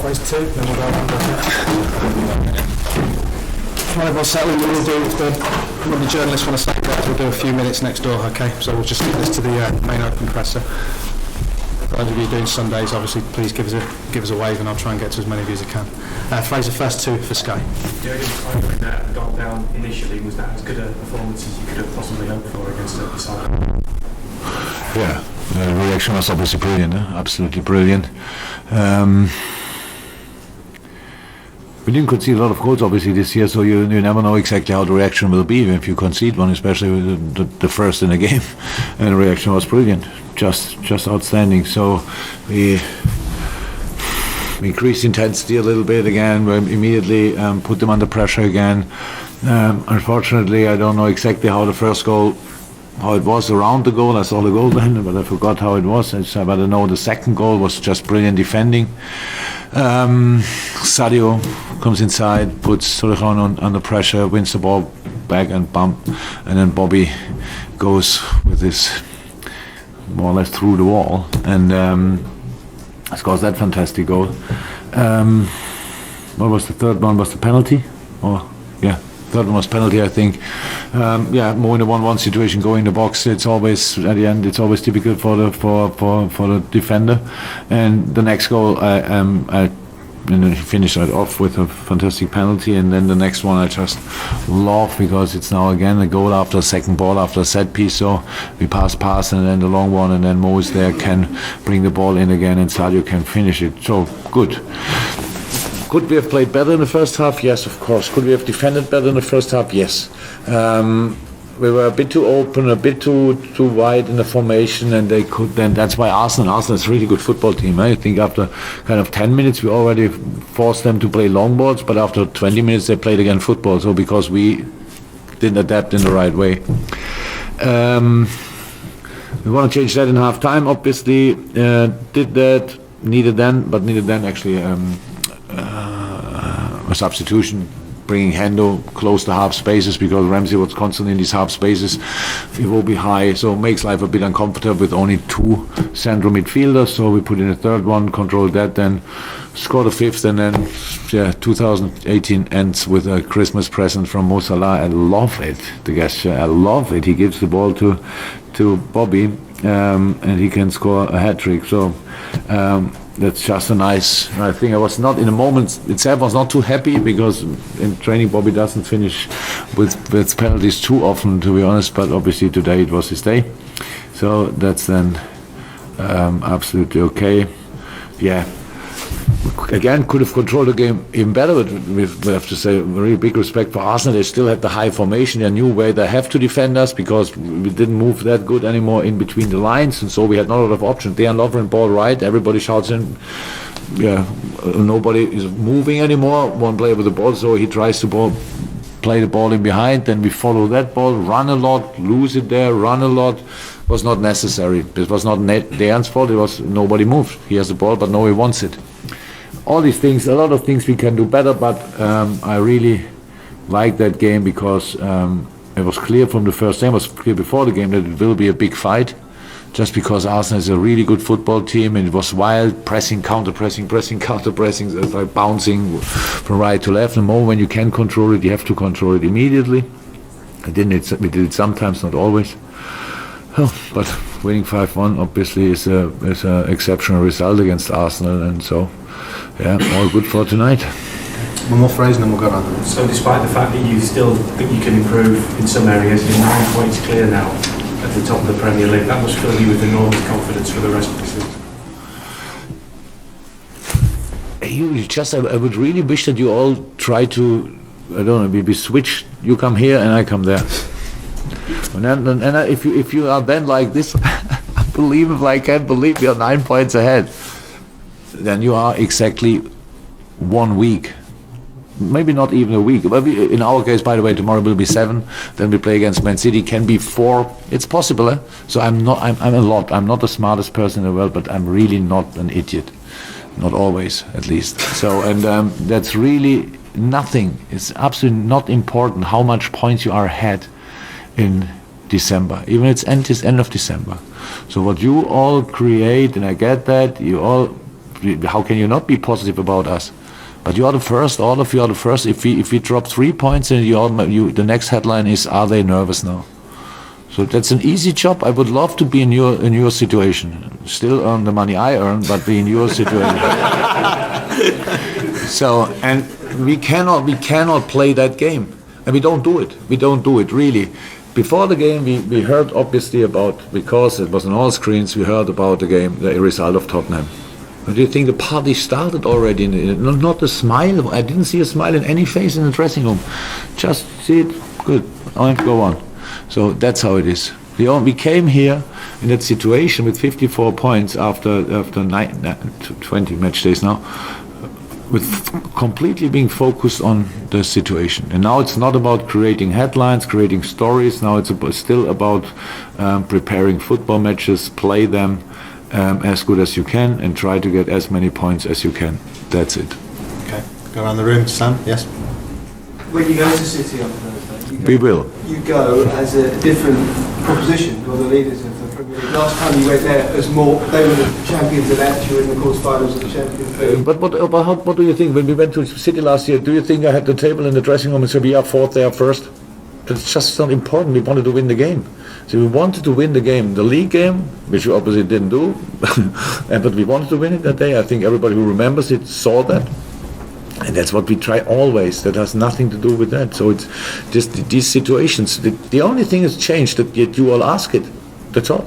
Phase 2, then we'll go on. Right, we'll settle in. We'll do when the journalists want to say that, we'll do a few minutes next door, okay? So we'll just get this to the main open presser. For those of you doing Sundays, obviously, please give us a wave, and I'll try and get to as many of you as I can. Fraser, first 2 for Sky. Jurgen Klopp, when that got down initially, was that as good a performance as you could have possibly hoped for against the side? Yeah, the reaction was obviously brilliant, absolutely brilliant. We didn't concede a lot of goals obviously this year, so you never know exactly how the reaction will be if you concede one, especially with the first in the game. And the reaction was brilliant, just outstanding. So we increased intensity a little bit again. We immediately put them under pressure again. Unfortunately, I don't know exactly how the first goal, how it was around the goal. I saw the goal then, but I forgot how it was. But I know the second goal was just brilliant defending. Sadio comes inside, puts Torrejon under pressure, wins the ball back and bump, and then Bobby goes with his more or less through the wall and scores that fantastic goal. What was the third one? Was the penalty? Third one was penalty, I think. More in a 1-1 situation, going in the box. It's always at the end. It's always typical for the defender. And the next goal, and then he finished it off with a fantastic penalty. And then the next one, I just love because it's now again a goal after a second ball after a set piece. So we pass, and then the long one, and then Mo is there, can bring the ball in again, and Sadio can finish it. So good. Could we have played better in the first half? Yes, of course. Could we have defended better in the first half? Yes. We were a bit too open, a bit too wide in the formation, and they could then. That's why Arsenal is a really good football team. I think after kind of 10 minutes, we already forced them to play long balls, but after 20 minutes, they played again football. So because we didn't adapt in the right way. We want to change that in half time. Obviously, did that. Needed then actually. A substitution, bringing Hendo close to half spaces because Ramsey was constantly in these half spaces. It will be high, so it makes life a bit uncomfortable with only 2 central midfielders. So we put in a third one, controlled that, then scored a fifth, and then 2018 ends with a Christmas present from Mo Salah. I love it, the gesture. I love it. He gives the ball to Bobby, and he can score a hat trick. So. That's just a nice thing. I was not in the moment itself. I was not too happy because in training Bobby doesn't finish with penalties too often, to be honest. But obviously today it was his day, so that's then absolutely okay. Yeah. Again, could have controlled the game even better, but we have to say very big respect for Arsenal. They still had the high formation. They knew where they have to defend us because we didn't move that good anymore in between the lines, and so we had not a lot of options. They are Lovren ball right. Everybody shouts in. Nobody is moving anymore. One player with the ball, so he tries to play the ball in behind. Then we follow that ball, run a lot, lose it there, run a lot. Was not necessary. It was not Dejan's fault. It was nobody moved. He has the ball, but nobody wants it. All these things, a lot of things we can do better, but I really like that game because it was clear from the first game, it was clear before the game that it will be a big fight, just because Arsenal is a really good football team, and it was wild, pressing, counter-pressing, it's like bouncing from right to left. The moment when you can control it, you have to control it immediately. We did it sometimes, not always. But winning 5-1 obviously is a exceptional result against Arsenal, and so all good for tonight. One more phrase and then we'll go on. So despite the fact that you still think you can improve in some areas, you're 9 points clear now at the top of the Premier League. That must fill you with enormous confidence for the rest of the season. I would really wish that you all try to, I don't know, we switch. You come here and I come there. If you are then like this, unbelievable, I can't believe you're 9 points ahead. Then you are exactly 1 week, maybe not even a week. In our case, by the way, tomorrow will be 7. Then we play against Man City. Can be 4. It's possible. Eh? So I'm not the smartest person in the world, but I'm really not an idiot. Not always, at least. So that's really nothing. It's absolutely not important how much points you are ahead in December. Even it's end of December. So what you all create, and I get that, you all how can you not be positive about us? But you are the first, all of you are the first. If we drop 3 points, and the next headline is, are they nervous now? So that's an easy job. I would love to be in your situation. Still earn the money I earn, but be in your situation. So, and we cannot play that game, and we don't do it. We don't do it really. Before the game, we heard obviously about, because it was on all screens, we heard about the game, the result of Tottenham. But do you think the party started already? Not a smile. I didn't see a smile in any face in the dressing room. Just see it. Good. Go on. So that's how it is. We came here in that situation with 54 points after 20 match days now, with completely being focused on the situation. And now it's not about creating headlines, creating stories. Now it's still about preparing football matches, play them as good as you can, and try to get as many points as you can. That's it. Okay. Go around the room. Sam, yes? When you go to City on Thursday, We will. you go as a different proposition. You're the leaders of the Premier League. Last time you went there, as more, they were the champions elect. You were in the quarterfinals of the Champions League. But what do you think? When we went to City last year, do you think I had the table in the dressing room and said we are fourth, they are first? That's just not important. We wanted to win the game. So we wanted to win the game, the league game, which we obviously didn't do, but we wanted to win it that day. I think everybody who remembers it saw that. And that's what we try always. That has nothing to do with that. So it's just these situations. The only thing has changed that you all ask it. That's all.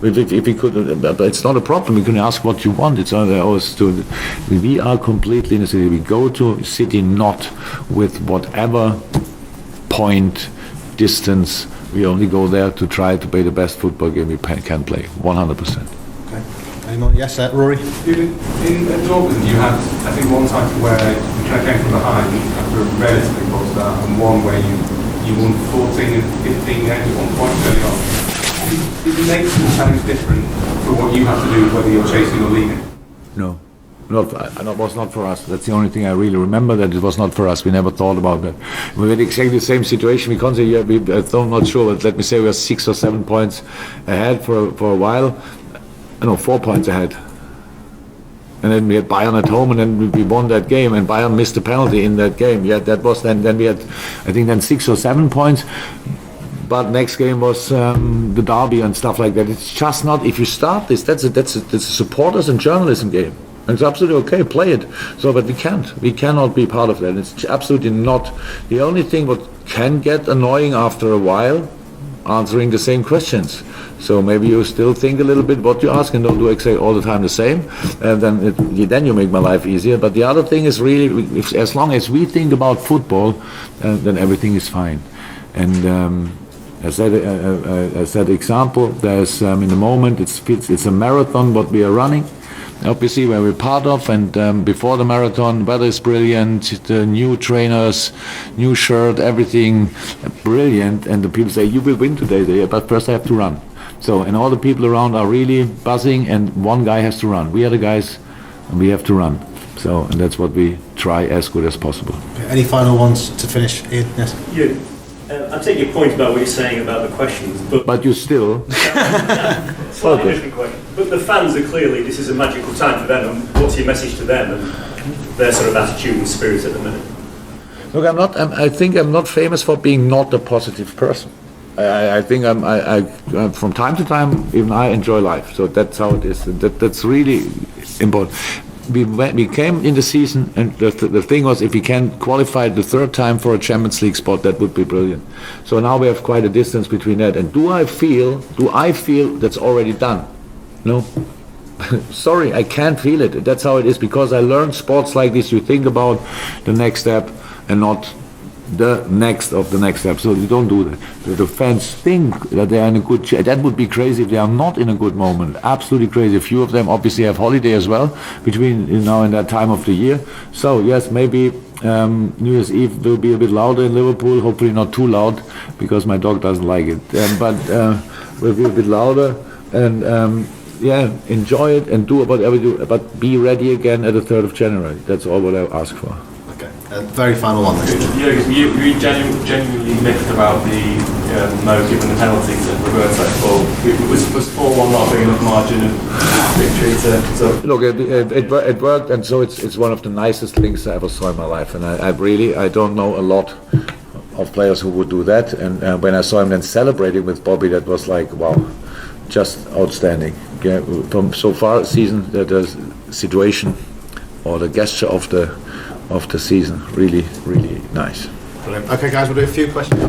If we could, it's not a problem. We can ask what you want. It's always to. We are completely in the city. We go to City not with whatever point, distance. We only go there to try to play the best football game we can play. 100%. Okay. Any more? Yes, Rory? In Dortmund, you had, I think, one time where you kind of came from behind after a relatively poor start, and one where you won 14 and 15 games at one point early on. Did it make the challenge different for what you have to do, whether you're chasing or leading? No. It was not for us. That's the only thing I really remember, that it was not for us. We never thought about that. We had exactly the same situation. We can't say, I'm not sure, but let me say we were 6 or 7 points ahead for a while. 4 points ahead. And then we had Bayern at home, and then we won that game, and Bayern missed a penalty in that game. Yeah, that was then we had, I think, then 6 or 7 points. But next game was the derby and stuff like that. It's just not, if you start this, that's a supporters and journalism game. And it's absolutely okay, play it. So, but we cannot be part of that. It's absolutely not. The only thing what can get annoying after a while, answering the same questions. So maybe you still think a little bit what you ask and don't do exactly all the time the same, and then you make my life easier. But the other thing is really, as long as we think about football, then everything is fine. And as that example, there's in the moment it's a marathon what we are running. Obviously, where we're part of, and before the marathon, weather is brilliant, the new trainers, new shirt, everything brilliant, and the people say, you will win today, but first I have to run. So, and all the people around are really buzzing, and one guy has to run. We are the guys, and we have to run. So, and that's what we try as good as possible. Any final ones to finish? Ian, yes? You. I take your point about what you're saying about the questions, but you still... Slightly different question. But the fans are clearly, this is a magical time for them, and what's your message to them and their sort of attitude and spirit at the minute? Look, I think I'm not famous for being not a positive person. I think I from time to time, even I enjoy life. So that's how it is. That's really important. We came in the season, and the thing was, if we can qualify the third time for a Champions League spot, that would be brilliant. So now we have quite a distance between that. And do I feel that's already done? No. Sorry, I can't feel it. That's how it is, because I learned sports like this. You think about the next step and not the next of the next step. So you don't do that. The fans think that they are in a good that would be crazy if they are not in a good moment. Absolutely crazy. A few of them obviously have holiday as well between now and that time of the year. So yes, maybe New Year's Eve will be a bit louder in Liverpool. Hopefully not too loud, because my dog doesn't like it. But we'll be a bit louder, and enjoy it and do whatever you do. But be ready again at the 3rd of January. That's all what I ask for. Very final one. You genuinely miffed about the Mo given the penalties at Roberto. Was 4-1 not a big enough margin? victory to Look, it worked, and so it's one of the nicest things I ever saw in my life. And I don't know a lot of players who would do that. And when I saw him then celebrating with Bobby, that was like, wow, just outstanding. Yeah, from so far season, the situation or the gesture of the season, really, really nice. Brilliant. Okay, guys, we'll do a few questions.